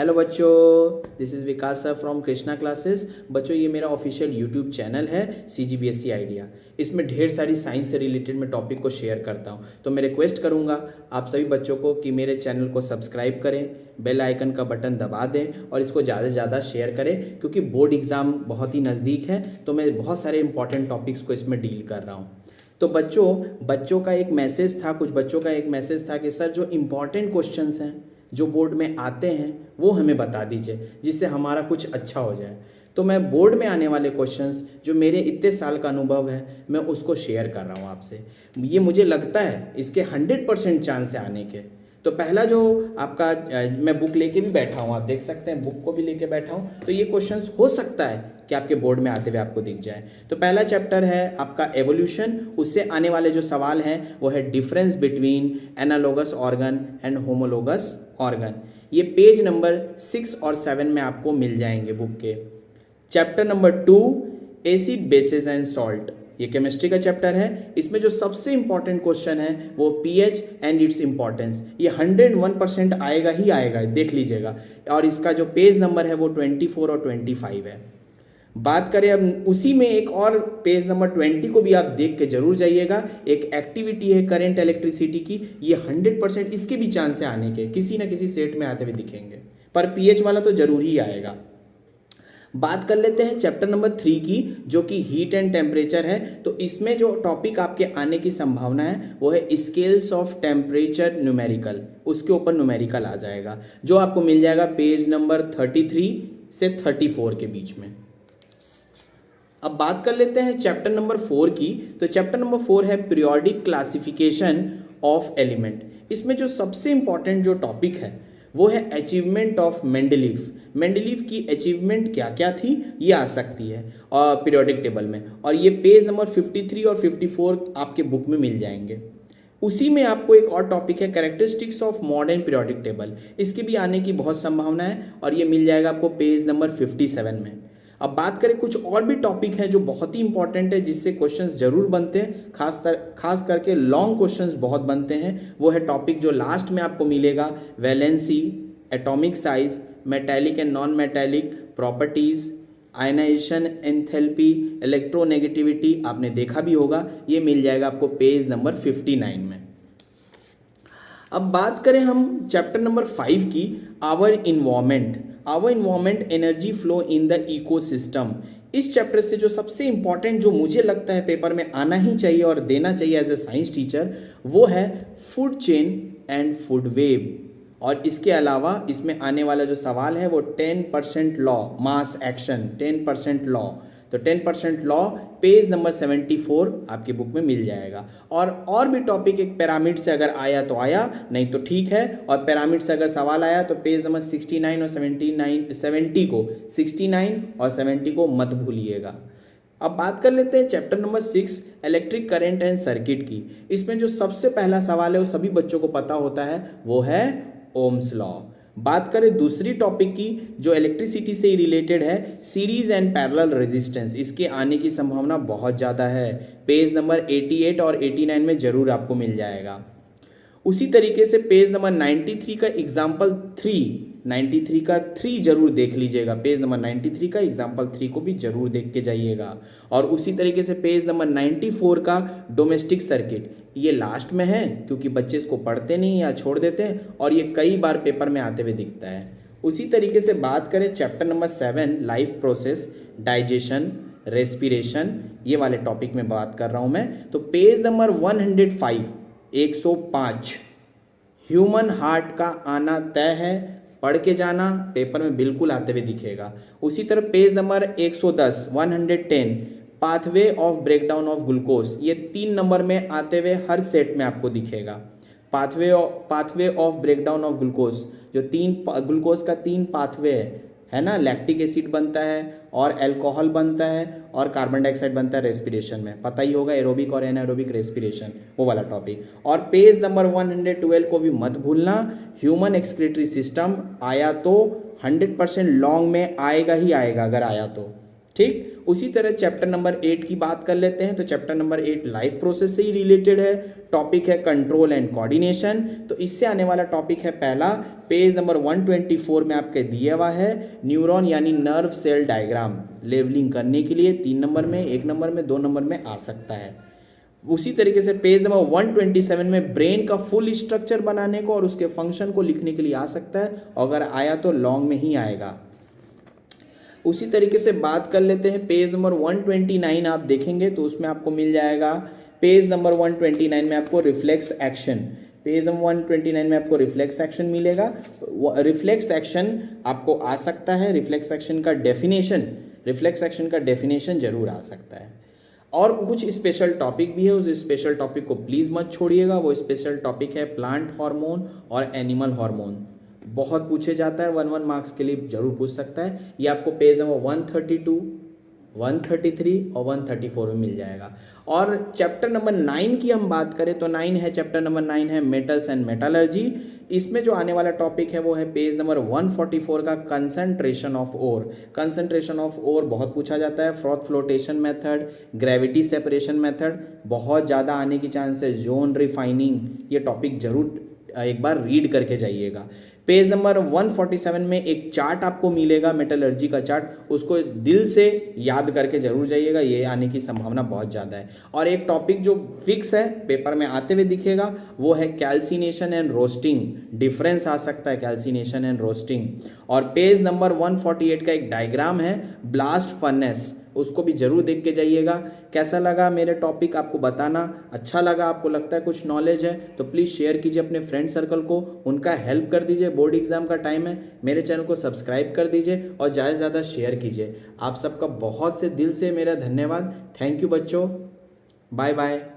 Hello बच्चों, this is Vikas sir from Krishna classes. बच्चों ये मेरा ऑफिशियल यूट्यूब चैनल है CGBSE आइडिया। इसमें ढेर सारी साइंस से रिलेटेड मैं टॉपिक को शेयर करता हूँ। तो मैं रिक्वेस्ट करूँगा आप सभी बच्चों को कि मेरे चैनल को सब्सक्राइब करें, बेल आइकन का बटन दबा दें और इसको ज़्यादा से ज़्यादा शेयर करें, क्योंकि बोर्ड एग्ज़ाम बहुत ही नज़दीक है। तो मैं बहुत सारे इंपॉर्टेंट टॉपिक्स को इसमें डील कर रहा हूँ। तो बच्चों का एक मैसेज था, कुछ बच्चों का एक मैसेज था कि सर जो इम्पॉर्टेंट क्वेश्चंस हैं जो बोर्ड में आते हैं वो हमें बता दीजिए, जिससे हमारा कुछ अच्छा हो जाए। तो मैं बोर्ड में आने वाले क्वेश्चंस जो मेरे इतने साल का अनुभव है मैं उसको शेयर कर रहा हूँ आपसे। ये मुझे लगता है इसके 100% चांस है आने के। तो पहला जो आपका मैं बुक लेके भी बैठा हूँ, आप देख सकते हैं बुक को भी लेके बैठा हूँ। तो ये क्वेश्चंस हो सकता है कि आपके बोर्ड में आते हुए आपको दिख जाए। तो पहला चैप्टर है आपका एवोल्यूशन। उससे आने वाले जो सवाल हैं वो है difference between analogous organ and homologous organ. ये पेज नंबर 6 और 7 में आपको मिल जाएंगे बुक के। Chapter number 2 acid basis and salt, ये केमिस्ट्री का चैप्टर है। इसमें जो सबसे इंपॉर्टेंट क्वेश्चन है वो पीएच एंड इट्स इंपॉर्टेंस। ये 101% आएगा ही आएगा, देख लीजिएगा। और इसका जो पेज नंबर है वो 24 और 25 है। बात करें अब उसी में एक और पेज नंबर 20 को भी आप देख के जरूर जाइएगा। एक एक्टिविटी है करंट इलेक्ट्रिसिटी की। ये 100% इसके भी चांस है आने के, किसी ना किसी सेट में आते हुए दिखेंगे, पर पीएच वाला तो जरूर ही आएगा। बात कर लेते हैं चैप्टर नंबर 3 की, जो कि हीट एंड टेम्परेचर है। तो इसमें जो टॉपिक आपके आने की संभावना है वो है स्केल्स ऑफ टेम्परेचर न्यूमेरिकल। उसके ऊपर न्यूमेरिकल आ जाएगा, जो आपको मिल जाएगा पेज नंबर 33 से 34 के बीच में। अब बात कर लेते हैं चैप्टर नंबर 4 की। तो चैप्टर नंबर 4 है पीरियोडिक क्लासिफिकेशन ऑफ एलिमेंट। इसमें जो सबसे इंपॉर्टेंट जो टॉपिक है वो है अचीवमेंट ऑफ मेंडलीफ। मेंडलीफ की अचीवमेंट क्या क्या थी ये आ सकती है और पीरियोडिक टेबल में, और ये पेज नंबर 53 और 54 आपके बुक में मिल जाएंगे। उसी में आपको एक और टॉपिक है characteristics of modern periodic table. इसके भी आने की बहुत संभावना है और ये मिल जाएगा आपको पेज नंबर 57 में। अब बात करें कुछ और भी टॉपिक हैं जो बहुत ही इंपॉर्टेंट है, जिससे क्वेश्चंस जरूर बनते हैं, खास करके लॉन्ग क्वेश्चंस बहुत बनते हैं। वो है टॉपिक जो लास्ट में आपको मिलेगा, valency, atomic size, metallic and non metallic properties, ionization enthalpy, electronegativity. आपने देखा भी होगा, ये मिल जाएगा आपको पेज नंबर 59 में। अब बात करें हम चैप्टर नंबर 5 की, our environment energy flow in the ecosystem. इस चैप्टर से जो सबसे इंपॉर्टेंट जो मुझे लगता है पेपर में आना ही चाहिए और देना चाहिए एज ए साइंस टीचर, वो है food chain and food web. और इसके अलावा इसमें आने वाला जो सवाल है वो 10% लॉ, मास एक्शन 10% लॉ। तो 10% लॉ पेज नंबर 74 आपकी बुक में मिल जाएगा। और भी टॉपिक, एक पिरामिड से अगर आया तो आया, नहीं तो ठीक है। और पिरामिड से अगर सवाल आया तो पेज नंबर 69 और 70 को 69 और 70 को मत भूलिएगा। अब बात कर लेते हैं chapter number 6 electric current and circuit की। इसमें जो सबसे पहला सवाल है वो सभी बच्चों को पता होता है, वो है ओम्स लॉ। बात करें दूसरी टॉपिक की जो इलेक्ट्रिसिटी से ही रिलेटेड है, सीरीज एंड पैरेलल रेजिस्टेंस। इसके आने की संभावना बहुत ज़्यादा है, पेज नंबर 88 और 89 में जरूर आपको मिल जाएगा। उसी तरीके से पेज नंबर 93 का एग्जाम्पल 93 का 3 जरूर देख लीजिएगा। पेज नंबर 93 का एग्जाम्पल 3 को भी जरूर देख के जाइएगा। और उसी तरीके से पेज नंबर 94 का डोमेस्टिक सर्किट, ये लास्ट में है क्योंकि बच्चे इसको पढ़ते नहीं या छोड़ देते हैं, और ये कई बार पेपर में आते हुए दिखता है। उसी तरीके से बात करें chapter number 7 life process, digestion, respiration, ये वाले टॉपिक में बात कर रहा हूँ मैं। तो पेज नंबर 105 ह्यूमन हार्ट का आना तय है, पढ़ के जाना, पेपर में बिल्कुल आते हुए दिखेगा। उसी तरह page number 110 pathway of breakdown of glucose, ये 3 नंबर में आते हुए हर सेट में आपको दिखेगा। Pathway of breakdown of glucose, जो ग्लूकोज का 3 पाथवे है ना, लैक्टिक एसिड बनता है और अल्कोहल बनता है और कार्बन डाइऑक्साइड बनता है रेस्पिरेशन में, पता ही होगा, एरोबिक और एनारोबिक रेस्पिरेशन, वो वाला टॉपिक। और पेज नंबर 112 को भी मत भूलना, ह्यूमन एक्सक्रीटरी सिस्टम आया तो 100% लॉन्ग में आएगा ही आएगा अगर आया तो, ठीक। उसी तरह चैप्टर नंबर 8 की बात कर लेते हैं। तो चैप्टर नंबर 8 लाइफ प्रोसेस से ही रिलेटेड है। टॉपिक है कंट्रोल एंड कोऑर्डिनेशन। तो इससे आने वाला टॉपिक है पहला, पेज नंबर 124 में आपके दिया हुआ है न्यूरॉन यानी नर्व सेल डायग्राम लेवलिंग करने के लिए 3 नंबर में, 1 नंबर में, 2 नंबर में आ सकता है। उसी तरीके से पेज नंबर 127 में ब्रेन का फुल स्ट्रक्चर बनाने को और उसके फंक्शन को लिखने के लिए आ सकता है, अगर आया तो लॉन्ग में ही आएगा। उसी तरीके से बात कर लेते हैं पेज नंबर 129 आप देखेंगे तो उसमें आपको मिल जाएगा पेज नंबर 129 में आपको रिफ्लेक्स एक्शन, पेज नंबर 129 में आपको रिफ्लेक्स एक्शन मिलेगा। रिफ्लेक्स एक्शन आपको आ सकता है, रिफ्लेक्स एक्शन का डेफिनेशन जरूर आ सकता है। और कुछ स्पेशल टॉपिक भी है, उस स्पेशल टॉपिक को प्लीज़ मत छोड़िएगा। वो स्पेशल टॉपिक है प्लांट हार्मोन और एनिमल हार्मोन। बहुत पूछे जाता है, 1 मार्क्स के लिए जरूर पूछ सकता है। ये आपको पेज नंबर 132, 133 और 134 में मिल जाएगा। और चैप्टर नंबर 9 की हम बात करें तो चैप्टर नंबर 9 है मेटल्स एंड मेटलर्जी। इसमें जो आने वाला टॉपिक है वो है पेज नंबर 144 का concentration of ore. Concentration of ore बहुत पूछा जाता है। Froth flotation method, gravity separation method बहुत ज़्यादा आने की चांसेस, जोन रिफाइनिंग, ये टॉपिक जरूर एक बार रीड करके जाइएगा। पेज नंबर 147 में एक चार्ट आपको मिलेगा, मेटलर्जी का चार्ट, उसको दिल से याद करके जरूर जाइएगा, ये आने की संभावना बहुत ज़्यादा है। और एक टॉपिक जो फिक्स है पेपर में आते हुए दिखेगा वो है कैल्सिनेशन एंड रोस्टिंग। डिफरेंस आ सकता है कैल्सिनेशन एंड रोस्टिंग। और पेज नंबर 148 का एक डायग्राम है ब्लास्ट फर्नेस, उसको भी जरूर देख के जाइएगा। कैसा लगा मेरे टॉपिक आपको बताना, अच्छा लगा, आपको लगता है कुछ नॉलेज है तो प्लीज़ शेयर कीजिए अपने फ्रेंड सर्कल को, उनका हेल्प कर दीजिए। बोर्ड एग्जाम का टाइम है, मेरे चैनल को सब्सक्राइब कर दीजिए और ज़्यादा से ज़्यादा शेयर कीजिए। आप सबका बहुत से दिल से मेरा धन्यवाद। थैंक यू बच्चों, बाय बाय।